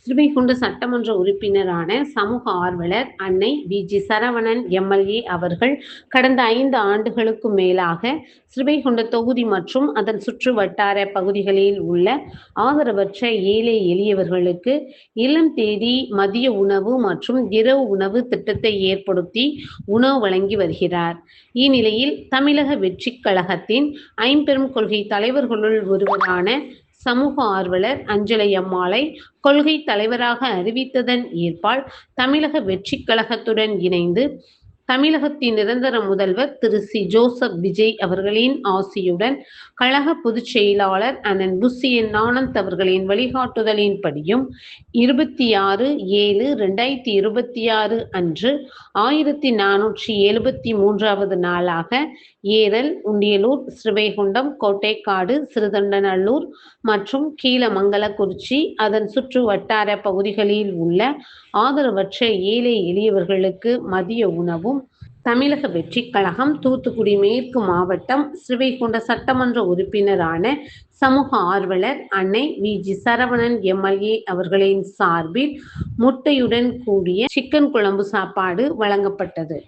ஸ்ரீவைகுண்ட சட்டமன்ற உறுப்பினரான சமூக ஆர்வலர் அன்னை வி.ஜி. சரவணன் எம்.எல்.ஏ. அவர்கள் கடந்த 5 ஆண்டுகளுக்கும் மேலாக ஸ்ரீவைகுண்ட தொகுதி மற்றும் அதன் சுற்று வட்டார பகுதிகளில் உள்ள ஆதரவற்ற ஏழை எளியவர்களுக்கு இல்லம் தேடி மதிய உணவு மற்றும் இரவு உணவு திட்டத்தை ஏற்படுத்தி உணவு வழங்கி வருகிறார். இந்நிலையில் தமிழக வெற்றிக் கழகத்தின் ஐம்பெரும் கொள்கை தலைவர்களுள் ஒருவரான சமூக ஆர்வலர் அஞ்சலை அம்மாளை கொள்கை தலைவராக அறிவித்ததன் ஏற்பால் தமிழக வெற்றிக் கழகத்துடன் இணைந்து தமிழகத்தின் நிரந்தர முதல்வர் திரு சி. ஜோசப் விஜய் அவர்களின் ஆசியுடன் கழக பொதுச் செயலாளர் அண்ணன் புஷி என். ஆனந்த் அவர்களின் வழிகாட்டுதலின்படியும் 26/7/2026 அன்று 1473வது நாளாக ஏரல், உண்டியலூர், ஸ்ரீவைகுண்டம், கோட்டைக்காடு, சிறுதொண்டநல்லூர் மற்றும் கீழமங்கலக்குறிச்சி அதன் சுற்று வட்டார பகுதிகளில் உள்ள ஆதரவற்ற ஏழை எளியவர்களுக்கு மதிய உணவும் தமிழக வெற்றிக் கழகம் தூத்துக்குடி மேற்கு மாவட்டம் ஸ்ரீவைகுண்ட சட்டமன்ற உறுப்பினரான சமூக ஆர்வலர் அன்னை வி.ஜி. சரவணன் எம்.எல்.ஏ. அவர்களின் சார்பில் முட்டையுடன் கூடிய சிக்கன் குழம்பு சாப்பாடு வழங்கப்பட்டது.